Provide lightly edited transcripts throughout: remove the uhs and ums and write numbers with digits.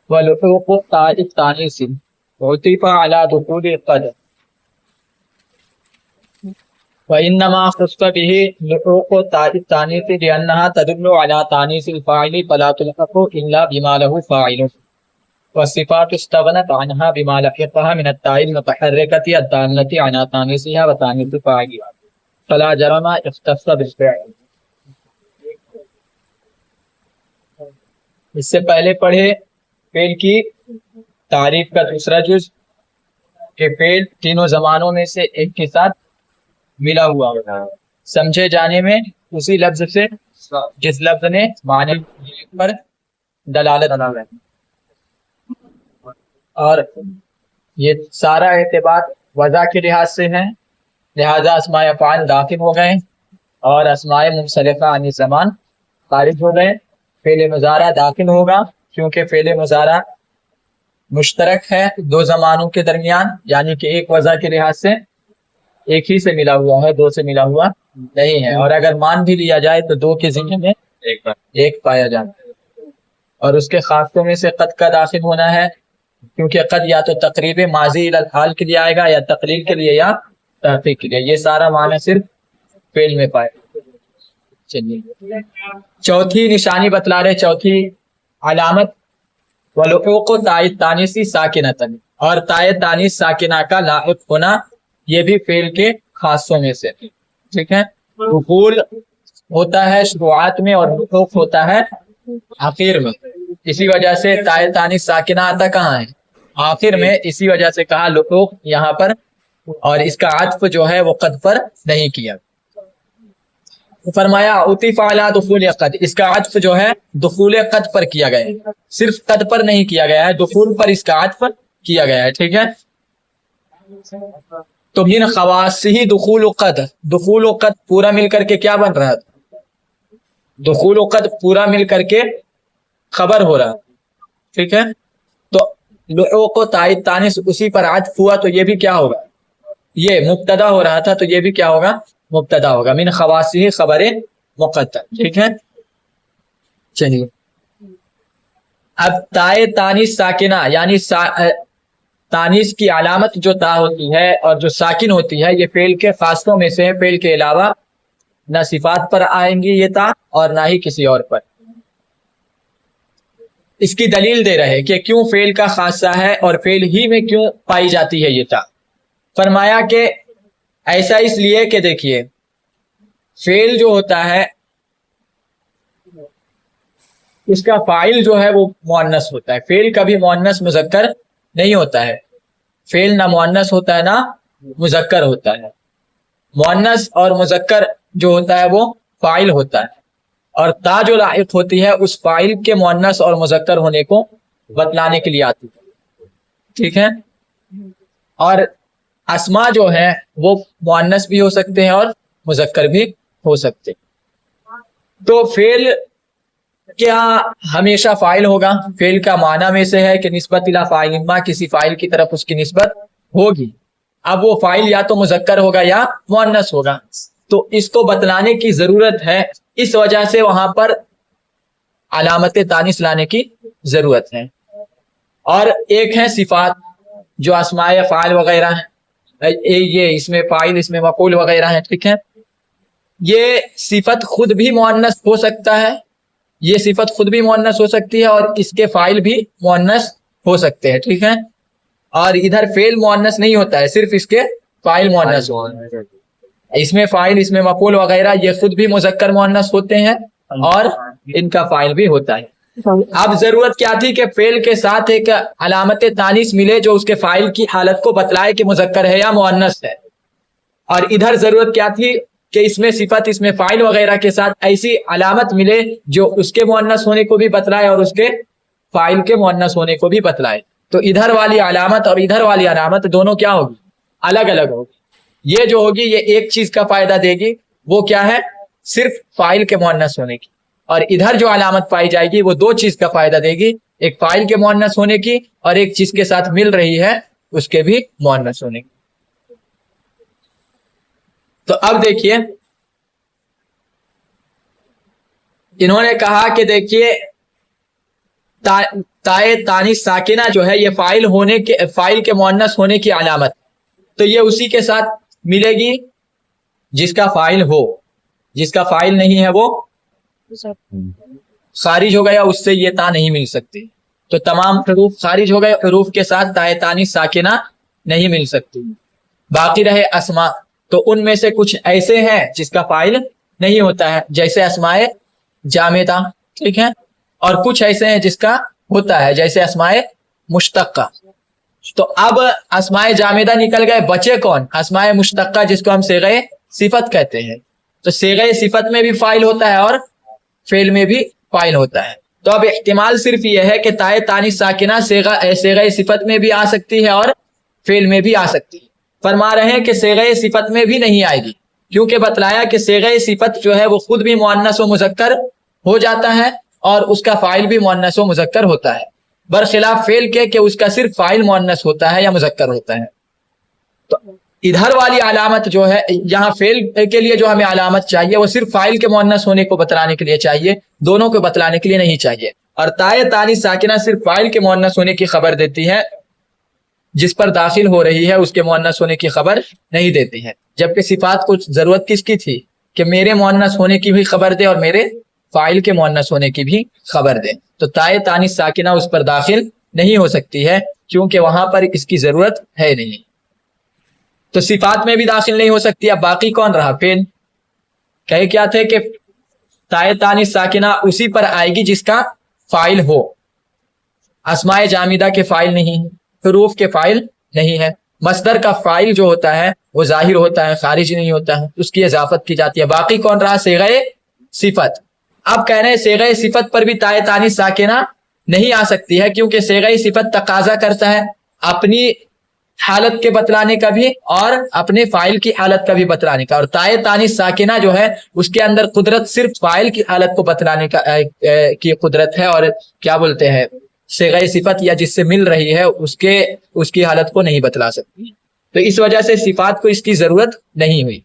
ولحوق التاء التانيث عطف على دخول قد وإنما خص به لحوق التاء التانيث لأنها تدل على تانيث الفاعل فلا تلحق إلا بما له فاعل والصفات استغنت عنها بما لحقها من التاء المتحركة الدالة على تانيثها وتانيث فاعلها فلا جرم اختص بالفعل. اس سے پہلے پڑھے فعل کی تعریف کا دوسرا جز کہ فعل تینوں زمانوں میں سے ایک کے ساتھ ملا ہوا ہوتا ہے، سمجھے جانے میں اسی لفظ سے جس لفظ نے معنی پر دلالت ہے، اور یہ سارا اعتبار وضع کے لحاظ سے ہے، لہذا اسماء افعال داخل ہو گئے اور اسماء منصرفہ عن زمان خارج ہو گئے. فعل مضارع داخل ہوگا کیونکہ فعل مضارع مشترک ہے دو زمانوں کے درمیان، یعنی کہ ایک وضع کے لحاظ سے ایک ہی سے ملا ہوا ہے، دو سے ملا ہوا نہیں ہے، اور اگر مان بھی لیا جائے تو دو کے ذمے میں ایک پایا جاتا ہے. اور اس کے خاصوں میں سے قد کا داخل ہونا ہے، کیونکہ قد یا تو تقریب ماضی الحال کے لیے آئے گا یا تقلیل کے لیے یا تحقیق کے لیے، یہ سارا معنی صرف فعل میں پائے. چلیے چوتھی نشانی بتلا رہے، چوتھی علامت ولحوق تاء التانیث ساکنۃ، اور تاء تانیث ساکنہ کا لاحق ہونا یہ بھی فعل کے خاصوں میں سے، ٹھیک ہے. دخول ہوتا ہے شروعات میں اور لحوق ہوتا ہے آخر میں، اسی وجہ سے تاء تانیث ساکنہ آتا کہاں ہے؟ آخر میں، اسی وجہ سے کہا لحوق یہاں پر، اور اس کا عطف جو ہے وہ قد پر نہیں کیا. فرمایا عطف علی دخول قد، اس کا عطف جو ہے دخول قد پر کیا گیا ہے، صرف قد پر نہیں کیا گیا ہے، دخول پر اس کا عطف کیا گیا ہے، ٹھیک ہے. تو من خواصہ دخول قد، دخول قد پورا مل کر کے کیا بن رہا ہے؟ دخول قد پورا مل کر کے خبر ہو رہا، ٹھیک ہے. تو لحوق تاء التانیث اسی پر عطف ہوا تو یہ بھی کیا ہوگا؟ یہ مبتدا ہو رہا تھا تو یہ بھی کیا ہوگا؟ مبتدا ہوگا. من خواصہ خبر مقدر، ٹھیک ہے. چلیے اب تاء تانیث ساکنہ، یعنی تانیث کی علامت جو تا ہوتی ہے اور جو ساکن ہوتی ہے، یہ فعل کے خاصوں میں سے ہے، فعل کے علاوہ نہ صفات پر آئیں گی یہ تا اور نہ ہی کسی اور پر. اس کی دلیل دے رہے کہ کیوں فعل کا خاصہ ہے اور فعل ہی میں کیوں پائی جاتی ہے یہ تا. فرمایا کہ ایسا اس لیے کہ دیکھیے فعل جو ہوتا ہے اس کا فاعل جو ہے وہ مؤنث ہوتا ہے، فعل کبھی مؤنث مذکر نہیں ہوتا ہے، فعل نہ مؤنث ہوتا ہے نہ مذکر ہوتا ہے. مؤنث اور مذکر جو ہوتا ہے وہ فاعل ہوتا ہے، اور تا جو لاحق ہوتی ہے اس فاعل کے مؤنث اور مذکر ہونے کو بتلانے کے لیے آتی ہے، ٹھیک ہے. اور اسماء جو ہیں وہ مؤنث بھی ہو سکتے ہیں اور مذکر بھی ہو سکتے ہیں. تو فعل کیا ہمیشہ فاعل ہوگا؟ فعل کا معنی میں سے ہے کہ نسبت الی فاعل ما، کسی فاعل کی طرف اس کی نسبت ہوگی. اب وہ فاعل یا تو مذکر ہوگا یا مؤنث ہوگا، تو اس کو بتلانے کی ضرورت ہے، اس وجہ سے وہاں پر علامت تانیث لانے کی ضرورت ہے. اور ایک ہے صفات جو اسماء فاعل وغیرہ ہیں، یہ اس میں فاعل اس میں مفعول وغیرہ ہیں، ٹھیک ہے. یہ صفت خود بھی مؤنث ہو سکتا ہے، یہ صفت خود بھی مؤنث ہو سکتی ہے اور اس کے فاعل بھی مؤنث ہو سکتے ہیں، ٹھیک ہے. اور ادھر فعل مؤنث نہیں ہوتا ہے، صرف اس کے فاعل مؤنث ہوتے ہیں. اس میں فاعل اس میں مفعول وغیرہ یہ خود بھی مذکر مؤنث ہوتے ہیں اور ان کا فاعل بھی ہوتا ہے. اب ضرورت کیا تھی کہ فعل کے ساتھ ایک علامت تانیث ملے جو اس کے فاعل کی حالت کو بتلائے کہ مذکر ہے یا مؤنث ہے. اور ادھر ضرورت کیا تھی کہ اس میں صفت اس میں فاعل وغیرہ کے ساتھ ایسی علامت ملے جو اس کے مؤنث ہونے کو بھی بتلائے اور اس کے فاعل کے مؤنث ہونے کو بھی بتلائے. تو ادھر والی علامت اور ادھر والی علامت دونوں کیا ہوگی؟ الگ الگ ہوگی. یہ جو ہوگی یہ ایک چیز کا فائدہ دے گی، وہ کیا ہے؟ صرف فاعل کے مؤنث ہونے کی. اور ادھر جو علامت پائی جائے گی وہ دو چیز کا فائدہ دے گی، ایک فاعل کے مؤنث ہونے کی اور ایک چیز کے ساتھ مل رہی ہے اس کے بھی مؤنث ہونے کی. تو اب دیکھیے انہوں نے کہا کہ دیکھیے تائے تانیث ساکنہ جو ہے یہ فاعل کے مؤنث ہونے کی علامت، تو یہ اسی کے ساتھ ملے گی جس کا فاعل ہو، جس کا فاعل نہیں ہے وہ خارج ہو گیا، اس سے یہ تا نہیں مل سکتی۔ تو تمام حروف خارج ہو گئے، حروف کے ساتھ تائے تانیث ساکنہ نہیں مل سکتی۔ باقی رہے اسماء، تو ان میں سے کچھ ایسے ہیں جس کا فاعل نہیں ہوتا ہے، جیسے اسماء جامدہ، ٹھیک ہے، اور کچھ ایسے ہیں جس کا ہوتا ہے، جیسے اسماء مشتقہ۔ تو اب اسماء جامدہ نکل گئے، بچے کون؟ اسماء مشتقہ، جس کو ہم صیغہ صفت کہتے ہیں۔ تو صیغہ صفت میں بھی فاعل ہوتا ہے اور فعل میں بھی فاعل ہوتا ہے۔ تو اب احتمال صرف یہ ہے کہ تائے تانیث ساکنہ صیغہ صفت میں بھی آ سکتی ہے اور فعل میں بھی آ سکتی ہے۔ فرما رہے ہیں کہ صیغہ صفت میں بھی نہیں آئے گی، کیونکہ بتلایا کہ صیغہ صفت جو ہے وہ خود بھی مؤنث و مذکر ہو جاتا ہے اور اس کا فاعل بھی مؤنث و مذکر ہوتا ہے، برخلاف فعل کے کہ اس کا صرف فاعل مؤنث ہوتا ہے یا مذکر ہوتا ہے۔ تو ادھر والی علامت جو ہے یہاں فعل کے لیے جو ہمیں علامت چاہیے وہ صرف فاعل کے مؤنث ہونے کو بتلانے کے لیے چاہیے، دونوں کو بتلانے کے لیے نہیں چاہیے۔ اور تائے تانیث ساکنہ صرف فاعل کے مؤنث ہونے کی خبر دیتی ہے، جس پر داخل ہو رہی ہے اس کے مؤنث ہونے کی خبر نہیں دیتی ہے۔ جبکہ صفات کو ضرورت کس کی تھی کہ میرے مؤنث ہونے کی بھی خبر دے اور میرے فاعل کے مؤنث ہونے کی بھی خبر دے، تو تائے تانیث ساکنہ اس پر داخل نہیں ہو سکتی ہے، کیونکہ وہاں پر اس کی ضرورت ہے نہیں۔ تو صفات میں بھی داخل نہیں ہو سکتی۔ اب باقی کون رہا؟ فعل۔ کہے کیا تھے کہ تائے تانیث ساکنہ اسی پر آئے گی جس کا فاعل ہو۔ اسماء جامدہ کے فاعل نہیں ہے، حروف کے فاعل نہیں ہے، مصدر کا فاعل جو ہوتا ہے وہ ظاہر ہوتا ہے، خارج نہیں ہوتا ہے، اس کی اضافت کی جاتی ہے۔ باقی کون رہا؟ صیغہ صفت۔ اب کہہ رہے ہیں صیغہ صفت پر بھی تائے تانیث ساکنہ نہیں آ سکتی ہے، کیونکہ صیغہ صفت تقاضا کرتا ہے اپنی حالت کے بتلانے کا بھی اور اپنے فاعل کی حالت کا بھی بتلانے کا، اور تائے تانیث ساکنہ جو ہے اس کے اندر قدرت صرف فاعل کی حالت کو بتلانے کا کی قدرت ہے، اور کیا بولتے ہیں صیغہ صفت یا جس سے مل رہی ہے اس کی حالت کو نہیں بتلا سکتی۔ تو اس وجہ سے صفات کو اس کی ضرورت نہیں ہوئی۔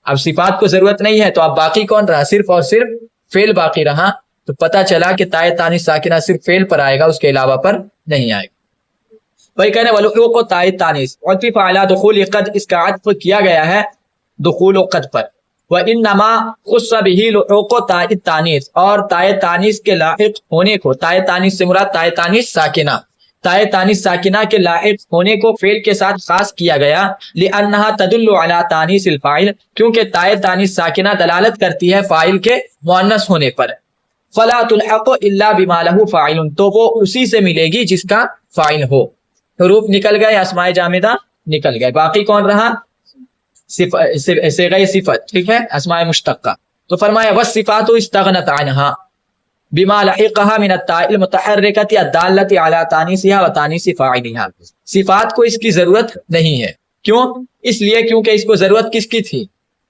اب صفات کو ضرورت نہیں ہے تو اب باقی کون رہا؟ صرف اور صرف فعل باقی رہا۔ تو پتہ چلا کہ تائے تانیث ساکنہ صرف فعل پر آئے گا، اس کے علاوہ پر نہیں آئے گا۔ وہی کہنے ولحوق و تائے تانیث عطف علی دخول قد، اس کا عطف کیا گیا ہے دخول و قد پر۔ وانما خص به لحوق تائے تانیث، اور تائے تانیث کے لاحق ہونے کو، تائے تانیث سے مراد تائے تانیث ساکنہ، تائے تانیث ساکنہ کے لاحق ہونے کو فعل کے ساتھ خاص کیا گیا، لانها تدل علی تانیث الفاعل، کیونکہ تائے تانیث ساکنہ دلالت کرتی ہے فاعل کے مؤنث ہونے پر۔ فلا تلحق الا بما له فاعل، تو وہ اسی سے ملے گی جس کا فاعل ہو۔ حروف نکل گئے، اسماء جامدہ نکل گئے، باقی کون رہا؟ صیغہ صفت، ٹھیک ہے، اسماء مشتقہ۔ تو فرمایا والصفات استغنت عنها بما لحقها من التاء المتحركة الدالة على تانيثها وتانيث فاعلها، صفات کو اس کی ضرورت نہیں ہے۔ کیوں؟ اس لیے کیونکہ اس کو ضرورت کس کی تھی؟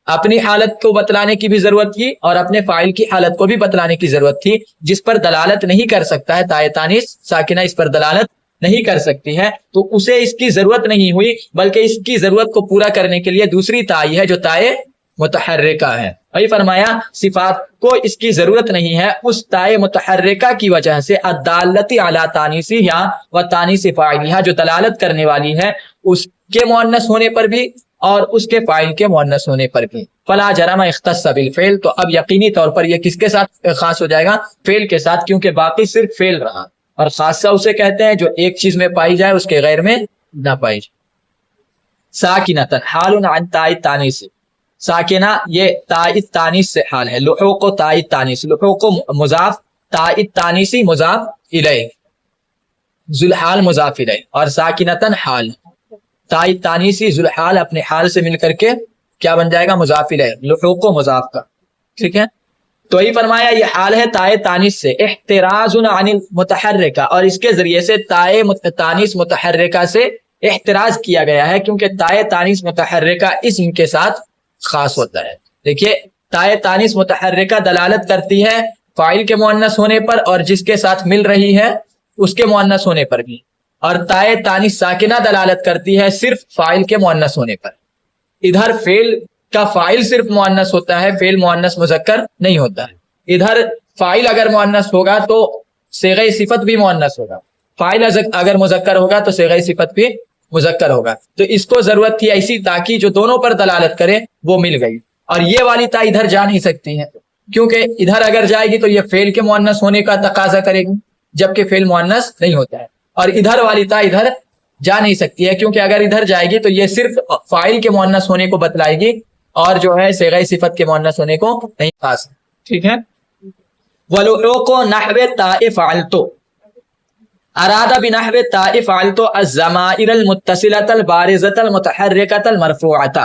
اپنی حالت کو بتلانے کی بھی ضرورت تھی اور اپنے فاعل کی حالت کو بھی بتلانے کی ضرورت تھی، جس پر دلالت نہیں کر سکتا ہے تائے تانیث ساکنہ، اس پر دلالت نہیں کر سکتی ہے، تو اسے اس کی ضرورت نہیں ہوئی، بلکہ اس کی ضرورت کو پورا کرنے کے لیے دوسری تائی ہے جو تائے متحرکہ ہے۔ وہی فرمایا صفات کو اس کی ضرورت نہیں ہے اس تائے متحرکہ کی وجہ سے، الدالۃ علی تانیثها و تانیث فاعلها، جو دلالت کرنے والی ہے اس کے مؤنث ہونے پر بھی اور اس کے فاعل کے مؤنث ہونے پر بھی۔ فلا جرم اختص بالفعل، تو اب یقینی طور پر یہ کس کے ساتھ خاص ہو جائے گا؟ فعل کے ساتھ، کیونکہ باقی صرف فعل رہا، اور خاصہ اسے کہتے ہیں جو ایک چیز میں پائی جائے اس کے غیر میں نہ پائی جائے۔ ساکنۃ حال عن تاء التانیث، ساکنہ یہ تاء التانیث سے حال ہے۔ لحوق و تاء التانیث، لحوق مضاف، تاء التانیث مضاف الیہ، ذوالحال مضاف الیہ، اور ساکنۃ حال، تاء التانیث ذوالحال اپنے حال سے مل کر کے کیا بن جائے گا؟ مضاف الیہ، لحوق و مضاف کا، ٹھیک ہے۔ تو ہی فرمایا یہ حال ہے تائے تانیث سے، احتراز عن المتحرکہ، اور اس کے ذریعے سے تائے تانیث متحرکہ سے احتراز کیا گیا ہے، کیونکہ تائے تانیث متحرکہ اسم کے ساتھ خاص ہوتا ہے۔ دیکھیے تائے تانیث متحرکہ دلالت کرتی ہے فاعل کے مؤنث ہونے پر اور جس کے ساتھ مل رہی ہے اس کے مؤنث ہونے پر بھی، اور تائے تانیث ساکنہ دلالت کرتی ہے صرف فاعل کے مؤنث ہونے پر۔ ادھر فعل کا فاعل صرف مؤنث ہوتا ہے، فعل مؤنث مذکر نہیں ہوتا ہے۔ ادھر فاعل اگر مؤنث ہوگا تو صیغہ صفت بھی مؤنث ہوگا، فاعل اگر مذکر ہوگا تو صیغہ صفت بھی مذکر ہوگا. تو اس کو ضرورت تھی ایسی تا کی جو دونوں پر دلالت کرے، وہ مل گئی. اور یہ والی تا ادھر جا نہیں سکتی ہے، کیونکہ ادھر اگر جائے گی تو یہ فعل کے مؤنث ہونے کا تقاضا کرے گی، جبکہ فعل مؤنث نہیں ہوتا ہے. اور ادھر والی تا ادھر جا نہیں سکتی ہے، کیونکہ اگر ادھر جائے گی تو یہ صرف فاعل کے مؤنث ہونے کو بتلائے گی، اور جو ہے صیغہ صفت کے مؤنث ہونے کو نہیں خاص. ٹھیک ہے. وَلُعُوقُ نَحْوِ التَّاءِ فَعَلْتُ اراد بنحو التاء فعلت الضمائر المتصلة البارزة المتحركة المرفوعة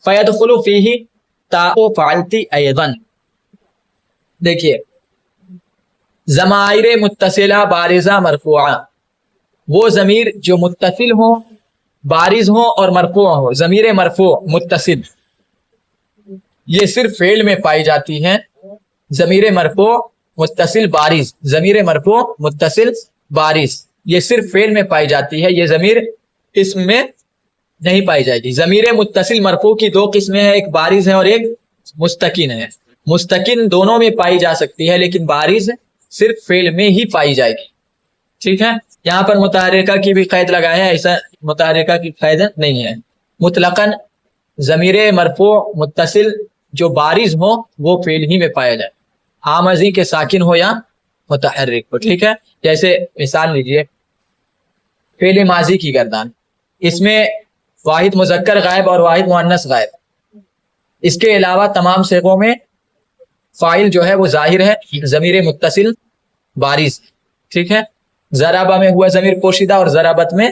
فيدخل فيه تاء فعلت ايضا. دیکھیے ضمائر متصلہ بارزہ مرفوعہ، وہ ضمیر جو متصل ہوں، بارز ہوں اور مرفوع ہو. ضمیر مرفوع متصل یہ صرف فعل میں پائی جاتی ہیں. ضمیر مرفوع متصل بارز، ضمیر مرفوع متصل بارز یہ صرف فعل میں پائی جاتی ہے، یہ ضمیر اسم میں نہیں پائی جائے گی. ضمیر متصل مرفوع کی دو قسمیں ہیں، ایک بارز ہے اور ایک مستقن ہے. مستقن دونوں میں پائی جا سکتی ہے، لیکن بارز صرف فعل میں ہی پائی جائے گی. ٹھیک ہے. یہاں پر متحرکہ کی بھی قید لگائے ہیں، ایسا متحرکہ کی قید نہیں ہے. مطلقاً ضمیر مرفوع متصل جو بارز ہو وہ فعل ہی میں پایا جائے، آمزی کے ساکن ہو یا متحرک ہو. ٹھیک ہے. جیسے مثال لیجئے فعل ماضی کی گردان، اس میں واحد مذکر غائب اور واحد مؤنث غائب. اس کے علاوہ تمام صیغوں میں فاعل جو ہے وہ ظاہر ہے، ضمیر متصل بارز. ٹھیک ہے. ضربہ میں ہوا ضمیر پوشیدہ اور ضربت میں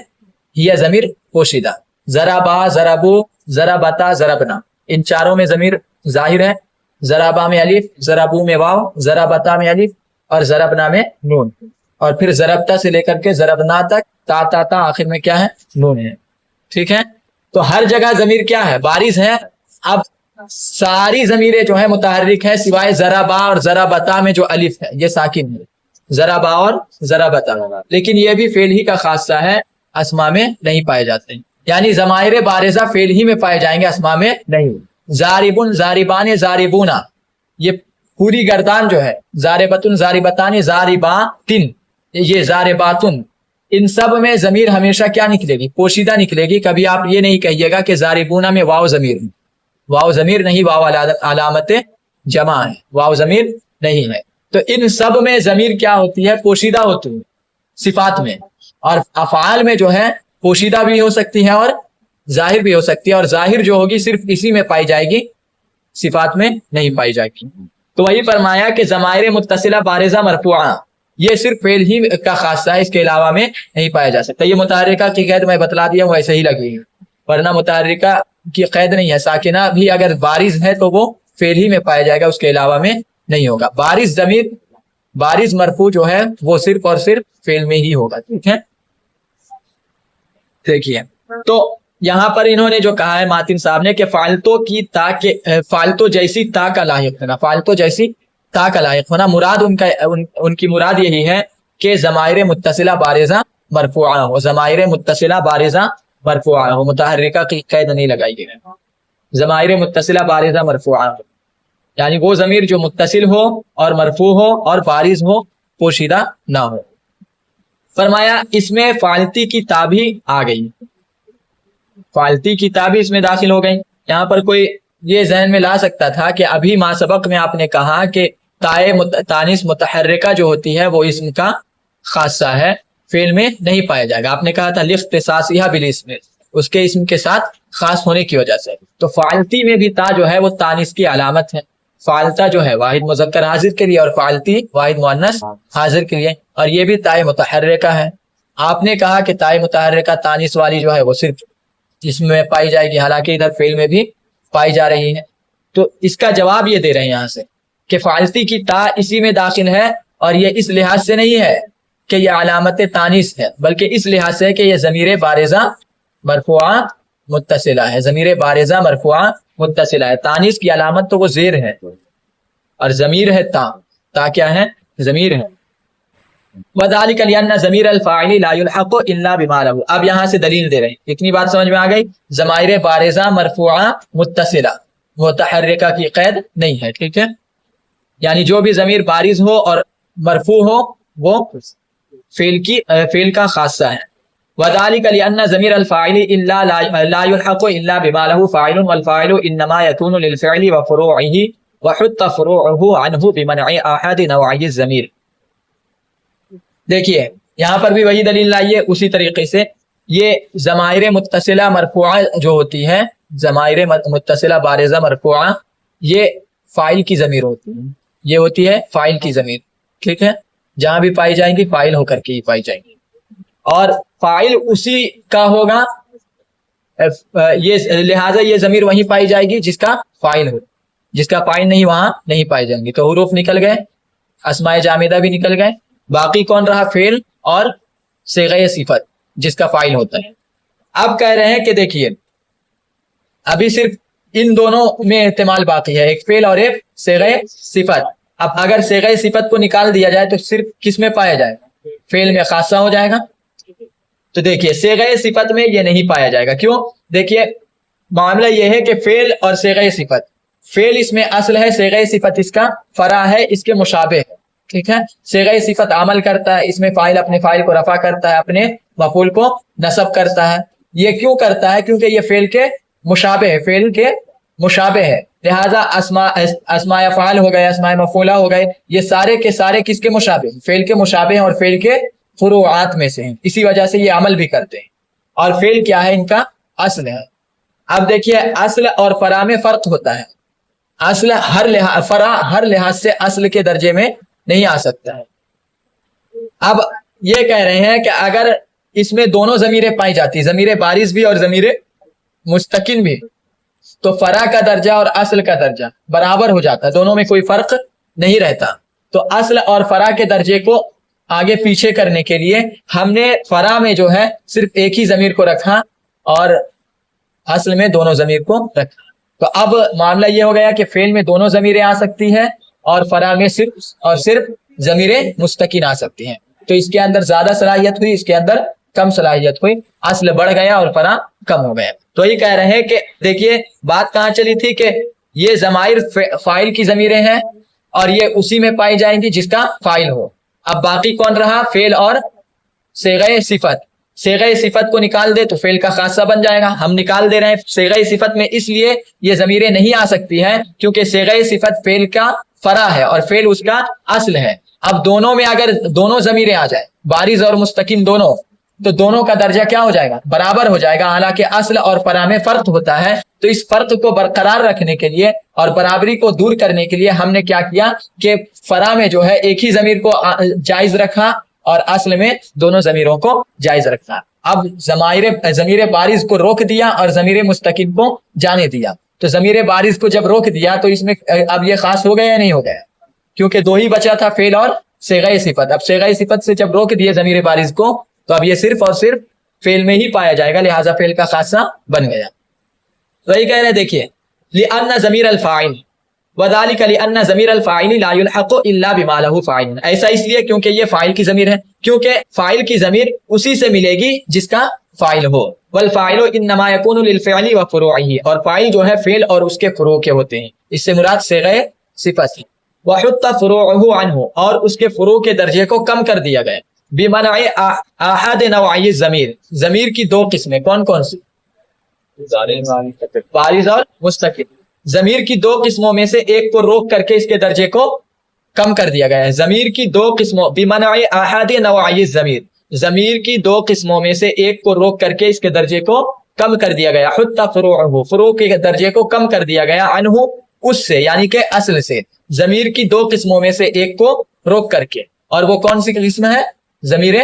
ہی ضمیر پوشیدہ. ضربا، ضربو، ضربتا، ضربنا، ان چاروں میں ضمیر ظاہر ہے. ضربا میں الف، ضربو میں واو، ضربتا میں الف اور ضربنا میں نون. اور پھر ضربتا سے لے کر کے ضربنا تک تا تا تا آخر میں کیا ہے؟ نون ہے. ٹھیک ہے. تو ہر جگہ ضمیر کیا ہے؟ بارز ہے. اب ساری ضمیریں جو ہے متحرک ہے سوائے ضربا اور ضربتا میں جو الف ہے یہ ساکن ہے، ضربا اور ضربتا. لیکن یہ بھی فعل ہی کا خاصہ ہے، اسما میں نہیں پائے جاتے ہیں. یعنی ضمائر بارزہ فعل ہی میں پائے جائیں گے، اسما میں نہیں. ضاربن، ضاربان، ضاربونا، یہ پوری گردان جو ہے ضاربتن، ضاربتان، ضارباتن، یہ ضارباتن، ان سب میں ضمیر ہمیشہ کیا نکلے گی؟ پوشیدہ نکلے گی. کبھی آپ یہ نہیں کہیے گا کہ ضاربونا میں واو ضمیر، واو ضمیر نہیں، واو علامت جمع ہے، واو ضمیر نہیں ہے. تو ان سب میں ضمیر کیا ہوتی ہے؟ پوشیدہ ہوتی ہے صفات میں. اور افعال میں جو ہے پوشیدہ بھی ہو سکتی ہے اور ظاہر بھی ہو سکتی ہے، اور ظاہر جو ہوگی صرف اسی میں پائی جائے گی، صفات میں نہیں پائی جائے گی. تو وہی فرمایا کہ ضمائر متصلہ بارزہ مرفوعہ یہ صرف فعل ہی کا خاصہ ہے، اس کے علاوہ میں نہیں پایا جا سکتا. یہ متحرکہ کی قید میں بتلا دیا ہوں، ایسے ہی لگی ہے، ورنہ متحرکہ کی قید نہیں ہے. ساکنہ بھی اگر بارز ہے تو وہ فعل ہی میں پایا جائے گا، اس کے علاوہ میں نہیں ہوگا. بارز ضمیر، بارز مرفوع جو ہے وہ صرف اور صرف فعل میں ہی ہوگا. ٹھیک ہے. دیکھیے تو یہاں پر انہوں نے جو کہا ہے ماتن صاحب نے کہ فالتو کی تا کے فالتو جیسی تا کا لاحق ہونا، فالتو جیسی تا کا لاحق ہونا، مراد ان کی مراد یہی ہے کہ ضمائر متصلہ بارزہ مرفوعہ ہو، ضمائر متصلہ بارزہ مرفوعہ ہو، متحرکہ کی قید نہیں لگائی گئی. ضمائر متصلہ بارزہ مرفوعہ ہو یعنی وہ ضمیر جو متصل ہو اور مرفوع ہو اور بارز ہو، پوشیدہ نہ ہو. فرمایا اس میں فالتی کی تا بھی آ گئی، فالتی کی تا بھی اس میں داخل ہو گئی. یہاں پر کوئی یہ ذہن میں لا سکتا تھا کہ ابھی ما سبق میں آپ نے کہا کہ تائے تانیث متحرکہ جو ہوتی ہے وہ اسم کا خاصہ ہے، فعل میں نہیں پایا جائے گا. آپ نے کہا تھا لاختصاصھا بالاسم، اس کے اسم کے ساتھ خاص ہونے کی وجہ سے. تو فالتی میں بھی تا جو ہے وہ تانیث کی علامت ہے. فالتا جو ہے واحد مذکر حاضر کے لیے اور فالتی واحد مؤنث حاضر کے لیے، اور یہ بھی تائے متحرکہ ہے. آپ نے کہا کہ تائے متحرکہ تانیث والی جو ہے وہ صرف اسم میں پائی جائے گی، حالانکہ ادھر فعل میں بھی پائی جا رہی ہے. تو اس کا جواب یہ دے رہے ہیں یہاں سے کہ فالتی کی تا اسی میں داخل ہے، اور یہ اس لحاظ سے نہیں ہے کہ یہ علامت تانیث ہے، بلکہ اس لحاظ سے کہ یہ ضمیر بارزہ مرفوعہ متصلہ ہے، ضمیر بارزہ مرفوعہ متصلہ ہے. تانیث کی علامت تو وہ زیر ہے اور ضمیر ہے تا، تا کیا ہے؟ ضمیر ہے. وذالک لأن ضمیر الفاعل لا يلحق الا بما له. اب یہاں سے دلیل دے رہے ہیں، اتنی بات سمجھ میں آ گئی؟ ضمائر بارزہ مرفوعہ متصلہ متحرکہ کی قید نہیں ہے. ٹھیک ہے. یعنی جو بھی ضمیر بارز ہو اور مرفوع ہو وہ فعل کا خاصہ ہے. وذلك لأن ضمير الفاعل إلا لا يلحق إلا بما له فاعل والفاعل إنما يكون للفعل وفروعه وحط فروعه عنه بمنع أحد نوعي الضمير. دیکھیے یہاں پر بھی وہی دلیل لائیے اسی طریقے سے. یہ ضمائر متصلہ مرفوعہ جو ہوتی ہے، ضمائر متصلہ بارزہ مرفوعہ، یہ فاعل کی ضمیر ہوتی ہے. یہ ہوتی ہے فاعل کی ضمیر، ٹھیک ہے، جہاں بھی پائی جائیں گی فاعل ہو کر کے ہی پائی جائیں گی، اور فاعل اسی کا ہوگا، یہ لہٰذا یہ ضمیر وہیں پائی جائے گی جس کا فاعل ہو. جس کا فاعل نہیں وہاں نہیں پائے جائیں گے. تو حروف نکل گئے، اسماء جامدہ بھی نکل گئے، باقی کون رہا؟ فعل اور صیغہ صفت جس کا فاعل ہوتا ہے. اب کہہ رہے ہیں کہ دیکھیے ابھی صرف ان دونوں میں احتمال باقی ہے، ایک فعل اور ایک صیغہ صفت. اب اگر صیغہ صفت کو نکال دیا جائے تو صرف کس میں پایا جائے گا؟ فعل میں خاصہ ہو جائے گا. تو دیکھیے صیغہ صفت میں یہ نہیں پایا جائے گا. کیوں؟ دیکھیے معاملہ یہ ہے کہ فعل اور صیغہ صفت، فعل اس میں اصل ہے، صیغہ صفت اس کا فرع ہے، اس کے مشابہ ہے، ٹھیک ہے. صیغہ صفت عمل کرتا ہے، اس میں فاعل اپنے فاعل کو رفع کرتا ہے، اپنے مفعول کو نصب کرتا ہے. یہ کیوں کرتا ہے؟ کیونکہ یہ فعل کے مشابہ ہے، فعل کے مشابہ ہے. لہذا اسماء افعال ہو گئے، اسماء مفعولہ ہو گئے، یہ سارے کے سارے کس کے مشابہ ہیں؟ فعل کے مشابہ ہیں اور فعل کے فروعات میں سے ہیں. اسی وجہ سے یہ عمل بھی کرتے ہیں. اور فعل کیا ہے؟ ان کا اصل ہے. اب دیکھیے اصل اور فرع میں فرق ہوتا ہے. اصل فرع ہر لحاظ سے اصل کے درجے میں نہیں آ سکتا ہے. اب یہ کہہ رہے ہیں کہ اگر اس میں دونوں ضمیریں پائی جاتی، ضمیر بارز بھی اور ضمیر مستقل بھی، تو فرع کا درجہ اور اصل کا درجہ برابر ہو جاتا ہے، دونوں میں کوئی فرق نہیں رہتا. تو اصل اور فرع کے درجے کو آگے پیچھے کرنے کے لیے ہم نے فرع میں جو ہے صرف ایک ہی ضمیر کو رکھا اور اصل میں دونوں ضمیر کو رکھا. تو اب معاملہ یہ ہو گیا کہ فعل میں دونوں ضمیریں آ سکتی ہیں اور فرع میں صرف اور صرف ضمیریں مستقل آ سکتی ہیں. تو اس کے اندر زیادہ صلاحیت ہوئی، اس کے اندر کم صلاحیت ہوئی، اصل بڑھ گیا اور فرع کم ہو گیا. تو یہ کہہ رہے ہیں کہ دیکھیے بات کہاں چلی تھی کہ یہ ضمائر فاعل کی ضمیریں ہیں اور یہ اسی میں پائی جائیں گی جس کا فاعل ہو. اب باقی کون رہا؟ فعل اور صیغہ صفت. صیغہ صفت کو نکال دے تو فعل کا خاصہ بن جائے گا. ہم نکال دے رہے ہیں صیغہ صفت میں، اس لیے یہ ضمیریں نہیں آ سکتی ہیں کیونکہ صیغہ صفت فعل کا فرع ہے اور فعل اس کا اصل ہے. اب دونوں میں اگر دونوں ضمیریں آ جائے، بارز اور مستقل دونوں، تو دونوں کا درجہ کیا ہو جائے گا؟ برابر ہو جائے گا. حالانکہ اصل اور فرع میں فرق ہوتا ہے. تو اس فرق کو برقرار رکھنے کے لیے اور برابری کو دور کرنے کے لیے ہم نے کیا کیا کہ فرع میں جو ہے ایک ہی ضمیر کو جائز رکھا اور اصل میں دونوں ضمیروں کو جائز رکھا. اب ضمیر بارز کو روک دیا اور ضمیر مستقل کو جانے دیا. تو ضمیر بارز کو جب روک دیا تو اس میں اب یہ خاص ہو گیا یا نہیں ہو گیا؟ کیونکہ دو ہی بچا تھا، فعل اور صیغہ صفت. اب صیغہ صفت سے جب روک دیے ضمیر بارز کو تو اب یہ صرف اور صرف فعل میں ہی پایا جائے گا، لہذا فعل کا خاصہ بن گیا. تو یہ کہہ رہے ہیں دیکھیے لِأَنَّ ضمیر الفاعل وَذَلِكَ لِأَنَّ ضمیر الفاعل لَا يُلْحَقُ إِلَّا بِمَا لَهُ فَاعِلٌ. ایسا اس لیے کیونکہ یہ فاعل کی ضمیر ہے، کیونکہ فاعل کی ضمیر اسی سے ملے گی جس کا فاعل ہو. والفاعل انما يكون للفعل وفروعه، اور فاعل جو ہے فعل اور اس کے فروع کے ہوتے ہیں. اس سے مراد صیغہ صفت ہے. وحط فروعه عنه، اور اس کے فروع کے درجے کو کم کر دیا گیا. بمنع احد نوعی الضمیر، ضمیر کی دو قسمیں کون کون سی؟ بارز اور مستقل. ضمیر کی دو قسموں میں سے ایک کو روک کر کے اس کے درجے کو کم کر دیا گیا ہے. ضمیر کی دو قسموں بمنع احد نوعی الضمیر، ضمیر کی دو قسموں میں سے ایک کو روک کر کے اس کے درجے کو کم کر دیا گیا. حط فروعه، فروع کے درجے کو کم کر دیا گیا. عنہ، اس سے، یعنی کہ اصل سے. ضمیر کی دو قسموں میں سے ایک کو روک کر کے، اور وہ کون سی قسم ہے؟ ضمیر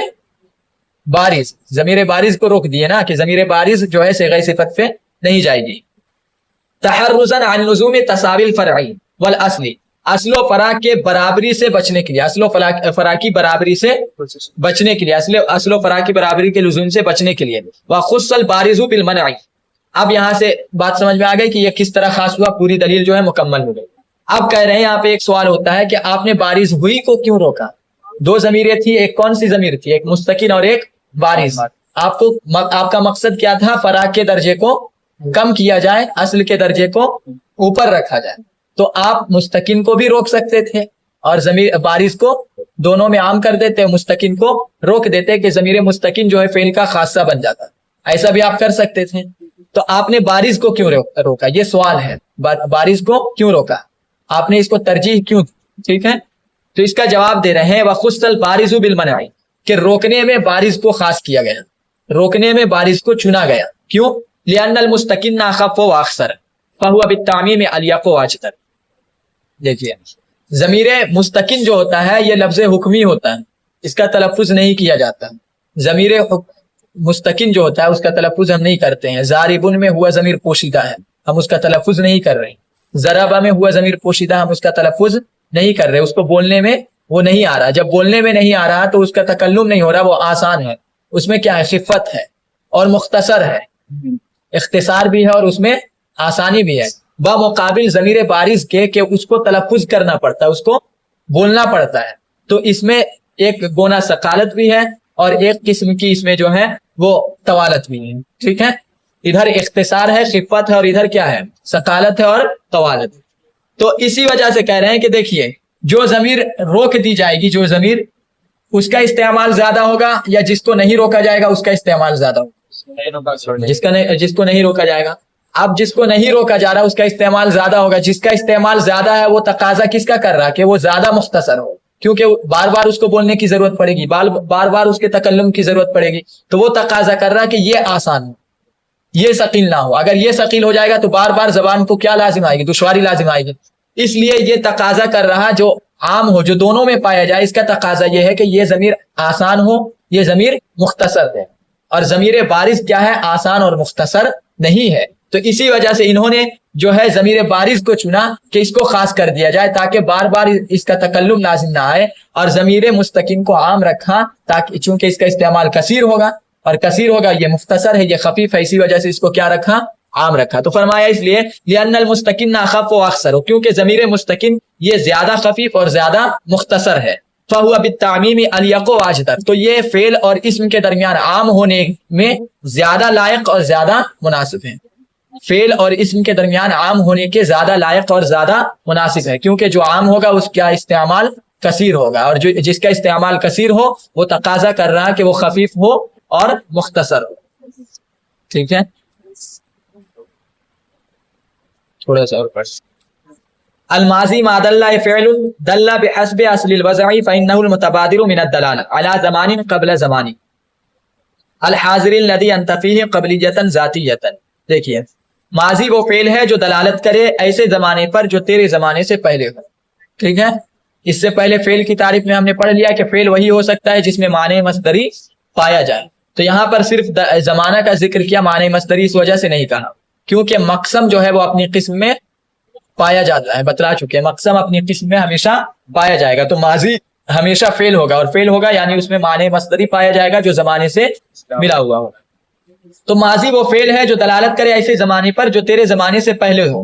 بارز. ضمیر بارز کو روک دیے نا کہ ضمیر بارز جو ہے صیغہ صفت پہ نہیں جائے گی. تحرزا عن لزوم تساوی الفرع والاصل، اصل و فرع کے برابری سے بچنے کے لیے، اصل و فرع کی برابری سے بچنے کے لیے، اصل و فرع کی برابری کے لزوم سے بچنے کے لیے. وخص البارز بالمنع. اب یہاں سے بات سمجھ میں آ گئی کہ یہ کس طرح خاص ہوا، پوری دلیل جو ہے مکمل ہو گئی. اب کہہ رہے ہیں یہاں پہ ایک سوال ہوتا ہے کہ آپ نے بارز ہوئی کو کیوں روکا؟ دو ضمیریں تھی، ایک کون سی ضمیر تھی؟ ایک مستقل اور ایک بارز. آپ کا مقصد کیا تھا؟ فرع کے درجے کو کم کیا جائے، اصل کے درجے کو اوپر رکھا جائے. تو آپ مستقل کو بھی روک سکتے تھے اور ضمیر بارز کو دونوں میں عام کر دیتے ہیں, مستقن کو روک دیتے ہیں کہ ضمیر مستقن جو ہے فعل کا خاصہ بن جاتا ہے. ایسا بھی آپ کر سکتے تھے. تو آپ نے بارز کو کیوں روکا, یہ سوال ہے, بارز کو کیوں روکا, آپ نے اس کو ترجیح کیوں. ٹھیک ہے, تو اس کا جواب دے رہے ہیں وَخُصَّ الْبَارِزُ بِالْمَنْعِ, کہ روکنے میں بارز کو خاص کیا گیا, روکنے میں بارز کو چنا گیا. کیوں؟ لِأَنَّ الْمُسْتَقِنَّ أَخَفُّ وَأَخْصَرُ فَهُوَ بِالتَّعْمِيمِ أَلْيَقُ وَأَجْدَرُ. دیکھیے ضمیر مستقن جو ہوتا ہے یہ لفظ حکمی ہوتا ہے, اس کا تلفظ نہیں کیا جاتا. ضمیر مستقن جو ہوتا ہے اس کا تلفظ ہم نہیں کرتے ہیں. ضاربن میں ہوا ضمیر پوشیدہ ہے, ہم اس کا تلفظ نہیں کر رہے. ضربہ میں ہوا ضمیر پوشیدہ, ہم اس کا تلفظ نہیں کر رہے, اس کو بولنے میں وہ نہیں آ رہا. جب بولنے میں نہیں آ رہا تو اس کا تکلم نہیں ہو رہا, وہ آسان ہے. اس میں کیا ہے, خفت ہے اور مختصر ہے, اختصار بھی ہے اور اس میں آسانی بھی ہے. بمقابل ضمیر بارز کے کہ اس کو تلفظ کرنا پڑتا ہے, اس کو بولنا پڑتا ہے. تو اس میں ایک گونا ثقالت بھی ہے اور ایک قسم کی اس میں جو ہے وہ طوالت بھی ہے. ٹھیک ہے, ادھر اختصار ہے, خفت ہے, اور ادھر کیا ہے, ثقالت ہے اور طوالت. تو اسی وجہ سے کہہ رہے ہیں کہ دیکھیے جو ضمیر روک دی جائے گی, جو ضمیر اس کا استعمال زیادہ ہوگا, یا جس کو نہیں روکا جائے گا اس کا استعمال زیادہ ہوگا. جس کو نہیں روکا جائے گا, اب جس کو نہیں روکا جا رہا اس کا استعمال زیادہ ہوگا. جس کا استعمال زیادہ ہے وہ تقاضا کس کا کر رہا کہ وہ زیادہ مختصر ہو, کیونکہ بار بار اس کو بولنے کی ضرورت پڑے گی, بار بار اس کے تکلم کی ضرورت پڑے گی. تو وہ تقاضا کر رہا کہ یہ آسان ہو, یہ ثقیل نہ ہو. اگر یہ ثقیل ہو جائے گا تو بار بار زبان کو کیا لازم آئے گی, دشواری لازم آئے گی. اس لیے یہ تقاضا کر رہا جو عام ہو, جو دونوں میں پایا جائے, اس کا تقاضا یہ ہے کہ یہ ضمیر آسان ہو, یہ ضمیر مختصر ہے. اور ضمیر بارز کیا ہے, آسان اور مختصر نہیں ہے. تو اسی وجہ سے انہوں نے جو ہے ضمیر بارز کو چنا کہ اس کو خاص کر دیا جائے تاکہ بار بار اس کا تکلم لازم نہ آئے, اور ضمیر مستقیم کو عام رکھا تاکہ چونکہ اس کا استعمال کثیر ہوگا, اور کثیر ہوگا, یہ مختصر ہے, یہ خفیف ہے, اسی وجہ سے اس کو کیا رکھا, عام رکھا. تو فرمایا اس لیے لأن المستقن اخف و اخسر, کیونکہ ضمیر مستقن یہ زیادہ خفیف اور زیادہ مختصر ہے. فهو بالتعمیم الیق و اجدر, تو یہ فعل اور اسم کے درمیان عام ہونے میں زیادہ لائق اور زیادہ مناسب ہے. فعل اور اسم کے درمیان عام ہونے کے زیادہ لائق اور زیادہ مناسب ہے, کیونکہ جو عام ہوگا اس کا استعمال کثیر ہوگا, اور جس کا استعمال کثیر ہو وہ تقاضا کر رہا کہ وہ خفیف ہو اور مختصر ہو. ٹھیک ہے, تھوڑا سا اور پڑھ. الماضی ما دل فعل دل بحسب اصل الوضع فانه المتبادر من الدلاله على زمان قبل زمان الحاضر الذي انت فيه قبليه ذاتيه. دیکھیے ماضی وہ فعل ہے جو دلالت کرے ایسے زمانے پر جو تیرے زمانے سے پہلے ہو. ٹھیک ہے, اس سے پہلے فعل کی تعریف میں ہم نے پڑھ لیا کہ فعل وہی ہو سکتا ہے جس میں معنی مصدری پایا جائے. تو یہاں پر صرف زمانہ کا ذکر کیا, معنی مصدری اس وجہ سے نہیں کہا کیونکہ مقسم جو ہے وہ اپنی قسم میں پایا جاتا ہے, بتلا چکے, مقسم اپنی قسم میں ہمیشہ پایا جائے گا. تو ماضی ہمیشہ فعل ہوگا, اور فعل ہوگا یعنی اس میں معنی مصدری پایا جائے گا جو زمانے سے ملا ہوا ہوگا. تو ماضی وہ فعل ہے جو دلالت کرے ایسے زمانے پر جو تیرے زمانے سے پہلے ہو.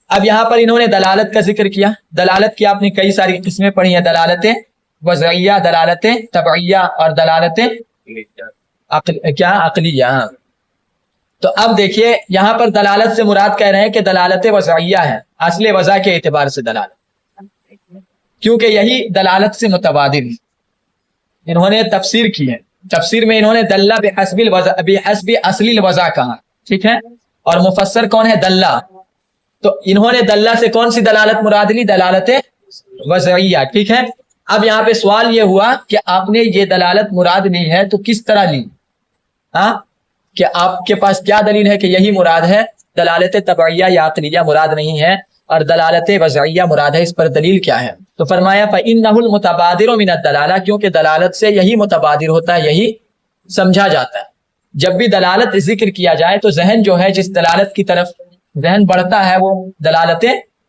اب یہاں پر انہوں نے دلالت کا ذکر کیا. دلالت کی آپ نے کئی ساری قسمیں پڑھی ہیں, دلالتیں وضعیہ, دلالتیں طبعیہ, اور دلالتیں عقلیہ. تو اب دیکھیے یہاں پر دلالت سے مراد کہہ رہے ہیں کہ دلالت وضعیہ ہے, اصل وضع کے اعتبار سے دلالت, کیونکہ یہی دلالت سے متبادل. انہوں نے تفسیر کی ہے, تفسیر میں انہوں نے دلہ بحسب اصل الوضع کہا. ٹھیک ہے, اور مفسر کون ہے, دلہ. تو انہوں نے دلہ سے کون سی دلالت مراد لی, دلالت وضعیہ. ٹھیک ہے, اب یہاں پہ سوال یہ ہوا کہ آپ نے یہ دلالت مراد لی ہے تو کس طرح لی, ہاں, کہ آپ کے پاس کیا دلیل ہے کہ یہی مراد ہے, دلالت طبعیہ یا عقلیہ مراد نہیں ہے, اور دلالت وضعیہ مراد ہے, اس پر دلیل کیا ہے؟ تو فرمایا فإنہ المتبادر من الدلالہ, کیونکہ دلالت سے یہی متبادر ہوتا ہے, یہی سمجھا جاتا ہے. جب بھی دلالت ذکر کیا جائے تو ذہن جو ہے جس دلالت کی طرف ذہن بڑھتا ہے وہ دلالت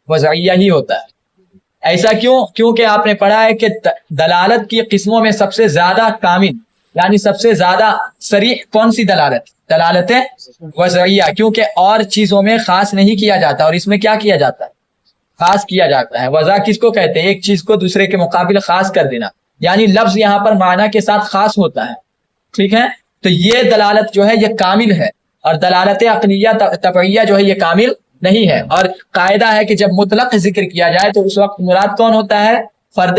وضعیہ ہی ہوتا ہے. ایسا کیوں؟ کیونکہ آپ نے پڑھا ہے کہ دلالت کی قسموں میں سب سے زیادہ کامل یعنی سب سے زیادہ صریح کون سی دلالت, دلالت وضعیہ, کیونکہ اور چیزوں میں خاص نہیں کیا جاتا اور اس میں کیا کیا جاتا ہے, خاص کیا جاتا ہے. وضع کس کو کہتے ہیں, ایک چیز کو دوسرے کے مقابل خاص کر دینا, یعنی لفظ یہاں پر معنی کے ساتھ خاص ہوتا ہے. ٹھیک ہے, تو یہ دلالت جو ہے یہ کامل ہے, اور دلالت عقلیہ طبعیہ جو ہے یہ کامل نہیں ہے. اور قاعدہ ہے کہ جب مطلق ذکر کیا جائے تو اس وقت مراد کون ہوتا ہے, فرد